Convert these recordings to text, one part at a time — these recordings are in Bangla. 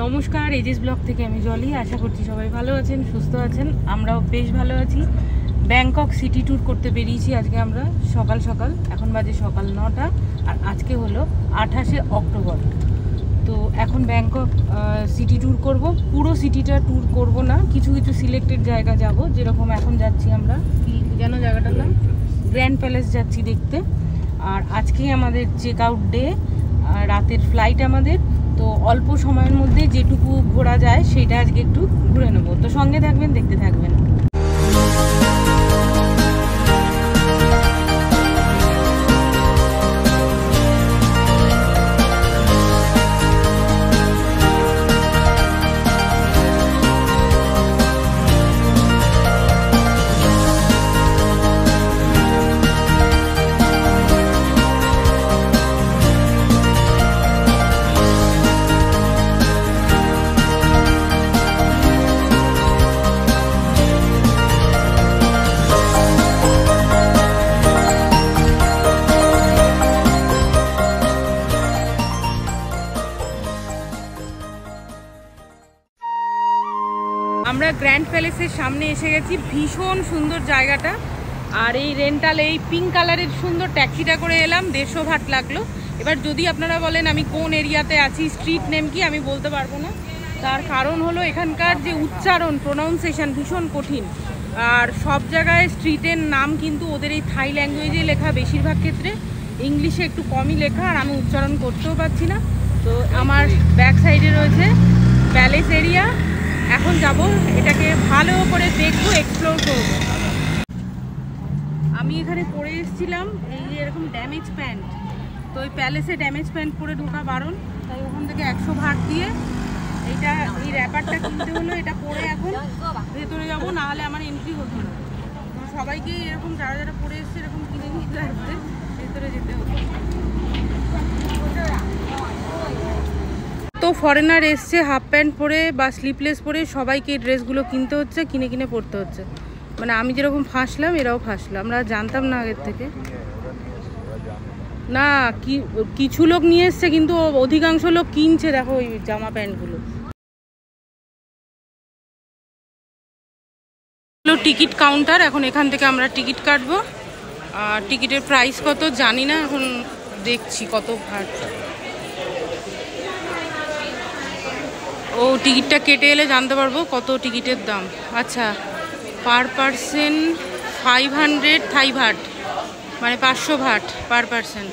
নমস্কার, এজিস ব্লগ থেকে আমি জলি। আশা করছি সবাই ভালো আছেন, সুস্থ আছেন। আমরাও বেশ ভালো আছি। ব্যাংকক সিটি ট্যুর করতে বেরিয়েছি আজকে আমরা সকাল সকাল। এখন বাজে সকাল 9টা, আর আজকে হলো 28শে অক্টোবর। তো এখন ব্যাংকক সিটি ট্যুর করব। পুরো সিটিটা ট্যুর করব না, কিছু কিছু সিলেক্টেড জায়গা যাব। যেরকম এখন যাচ্ছি আমরা, কি যেন জায়গাটার নাম, গ্র্যান্ড প্যালেস যাচ্ছি দেখতে। আর আজকেই আমাদের চেক আউট ডে, রাতের ফ্লাইট আমাদের। তো অল্প সময়ের মধ্যে যেটুকু ঘোরা যায় সেটা আজকে একটু ঘুরে নেব। তো সঙ্গে থাকবেন, দেখতে থাকবেন। আমরা গ্র্যান্ড প্যালেসের সামনে এসে গেছি। ভীষণ সুন্দর জায়গাটা। আর এই রেন্টাল, এই পিঙ্ক কালারের সুন্দর ট্যাক্সিটা করে এলাম, 150 ভাট লাগলো। এবার যদি আপনারা বলেন আমি কোন এরিয়াতে আছি, স্ট্রিট নেম কি, আমি বলতে পারবো না। তার কারণ হলো এখানকার যে উচ্চারণ, প্রোনাউন্সিয়েশন ভীষণ কঠিন। আর সব জায়গায় স্ট্রিটের নাম কিন্তু ওদের এই থাই ল্যাঙ্গুয়েজে লেখা, বেশিরভাগ ক্ষেত্রে ইংলিশে একটু কমই লেখা, আর আমি উচ্চারণ করতেও পারছি না। তো আমার ব্যাক সাইডে রয়েছে প্যালেস এরিয়া। এখন যাব, এটাকে ভালো করে দেখবো, এক্সপ্লোর করব। আমি এখানে পরে এসেছিলাম এই যে এরকম ড্যামেজ প্যান্ট। তো ওই প্যালেসে ড্যামেজ প্যান্ট পরে ঢোকা বারণ, তাই ওখান থেকে 100 ভাট দিয়ে এইটা, এই র্যাপারটা কিনতে হলো। এটা পরে এখন ভেতরে যাব, না হলে আমার এন্ট্রি হতো না। সবাইকে এরকম যারা যারা পরে এসছে এরকম কিনে নিয়ে যাচ্ছে, ভেতরে যেতে হতো। তো ফরেনার এসছে হাফ প্যান্ট পরে বা স্লিপলেস পরে, সবাইকে এই ড্রেসগুলো কিনতে হচ্ছে, কিনে কিনে পরতে হচ্ছে। মানে আমি যেরকম ফাঁসলাম এরাও ফাঁসলো, আমরা জানতাম না আগের থেকে। না, কিছু লোক নিয়ে এসছে, কিন্তু অধিকাংশ লোক কিনছে। দেখো ওই জামা প্যান্টগুলো। টিকিট কাউন্টার, এখন এখান থেকে আমরা টিকিট কাটবো। আর টিকিটের প্রাইস কত জানি না, এখন দেখছি কত ভাট। ও টিকিটটা কেটে এলে জানতে পারবো কত টিকিটের দাম। আচ্ছা, পার পারসন 500 থাই ভাট, মানে 500 ভাট পার পারসন।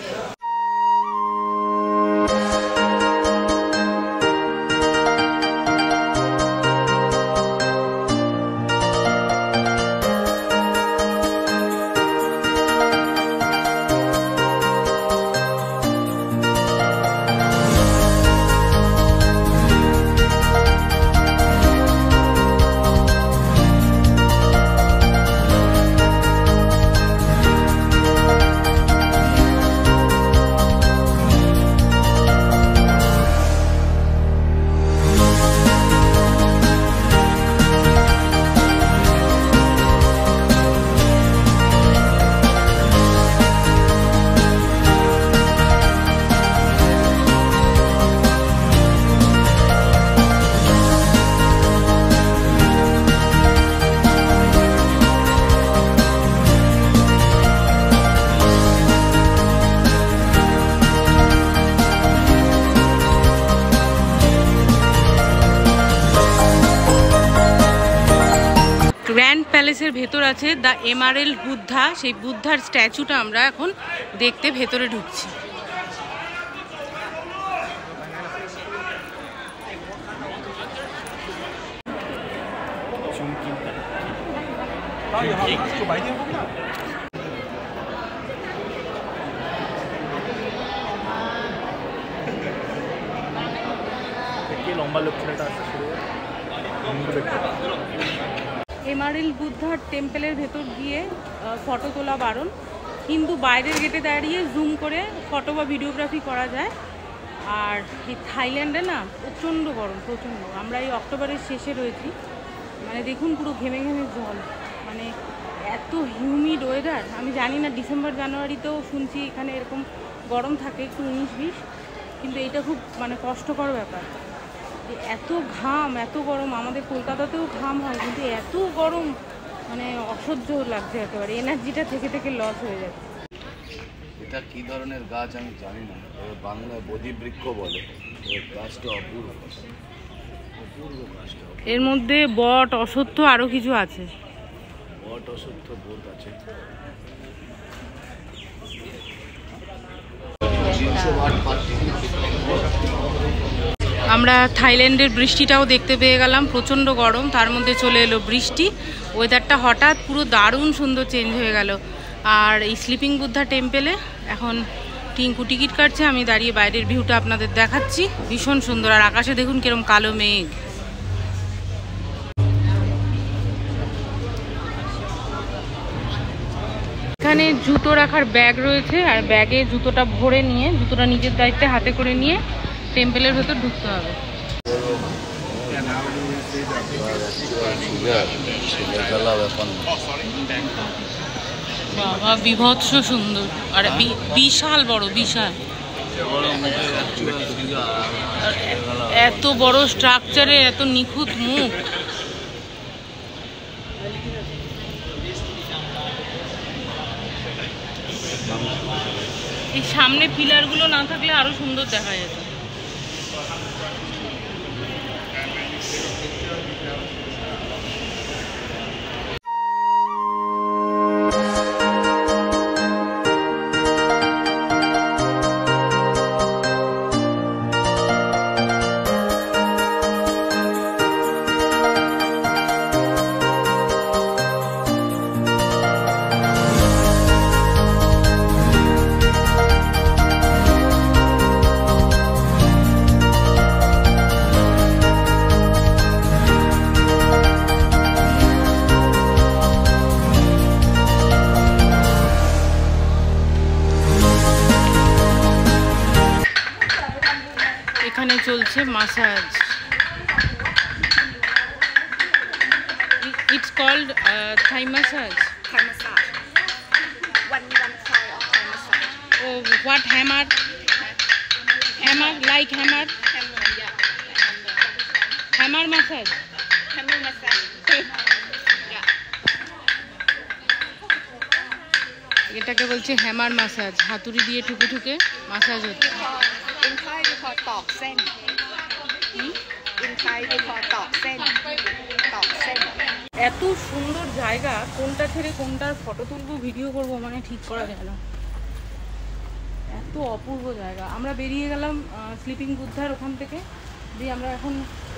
গ্র্যান্ড প্যালেসের ভেতর আছে দ্য এমারেল্ড বুদ্ধা। সেই বুদ্ধার স্ট্যাচুটা আমরা এখন দেখতে ভেতরে ঢুকছি। লম্বা লোক ছেলেটা আছে, এমারেল্ড বুদ্ধার টেম্পেলের ভেতর গিয়ে ফটো তোলা বারণ, কিন্তু বাইরের গেটে দাঁড়িয়ে জুম করে ফটো বা ভিডিওগ্রাফি করা যায়। আর এই থাইল্যান্ডে না প্রচণ্ড গরম, প্রচণ্ড। আমরা এই অক্টোবরের শেষে রয়েছি, মানে দেখুন পুরো ঘেমে ঘেমে জল, মানে এত হিউমিড ওয়েদার। আমি জানি না, ডিসেম্বর জানুয়ারিতেও শুনছি এখানে এরকম গরম থাকে একটু 19-20, কিন্তু এইটা খুব মানে কষ্টকর ব্যাপার। এত ঘাম, এত গরম। আমাদের কলকাতাতেও ঘাম হয়, কিন্তু এত গরম মানে অসহ্য লাগছে একেবারে। এনার্জিটা থেকে থেকে লস হয়ে যাচ্ছে। এটা কি ধরনের গাছ আমি জানি না, বাংলায় বোধিবৃক্ষ বলে। গাছটা অপূর্ব, অপূর্ব গাছটা। এর মধ্যে বট, অশ্বত্থ, আরো কিছু আছে। বট, অশ্বত্থ, বোট আছে। আমরা থাইল্যান্ডের বৃষ্টিটাও দেখতে পেয়ে গেলাম। প্রচণ্ড গরম, তার মধ্যে চলে এলো বৃষ্টি। ওয়েদারটা হঠাৎ পুরো দারুণ সুন্দর চেঞ্জ হয়ে গেল। আর এই স্লিপিং বুদ্ধা টেম্পেলে এখন টিঙ্কু টিকিট কাটছে। আমি দাঁড়িয়ে বাইরের ভিউটা আপনাদের দেখাচ্ছি। ভীষণ সুন্দর। আর আকাশে দেখুন কিরম কালো মেঘ। এখানে জুতো রাখার ব্যাগ রয়েছে, আর ব্যাগে জুতোটা ভরে নিয়ে, জুতোটা নিজের দায়িত্বে হাতে করে নিয়ে টেম্পেলের ভেতর ঢুকতে হবে। বাবা বিভৎস সুন্দর, আর বিশাল বড়, বিশাল। এত বড় স্ট্রাকচারে এত নিখুঁত মুখ। এই সামনে পিলারগুলো না থাকলে আরো সুন্দর দেখা যেত। এখানে চলছে massage. It's called Thai massage. Thai massage. One side of Thai massage. Oh, what hammer? Hammer, like hammer? Hammer, yeah. Hammer massage. Hammer massage. Yeah. এটাকে বলছে হ্যামার মাসাজ। হাতুড়ি দিয়ে ঠুকে ঠুকে মাসাজ হচ্ছে। In Thai we call tok sen. In Thai we call tok sen. Tok sen. এত সুন্দর জায়গা, কোনটা ছেড়ে কোনটার ফটো তুলবো, ভিডিও করবো, মানে ঠিক করা যায় না। এত অপূর্ব জায়গা। আমরা বেরিয়ে গেলাম স্লিপিং বুদ্ধার ওখান থেকে, দিয়ে আমরা এখন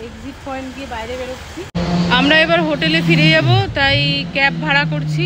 এক্সিট পয়েন্ট দিয়ে বাইরে বেরোচ্ছি। আমরা এবার হোটেলে ফিরে যাব, তাই ক্যাব ভাড়া করছি।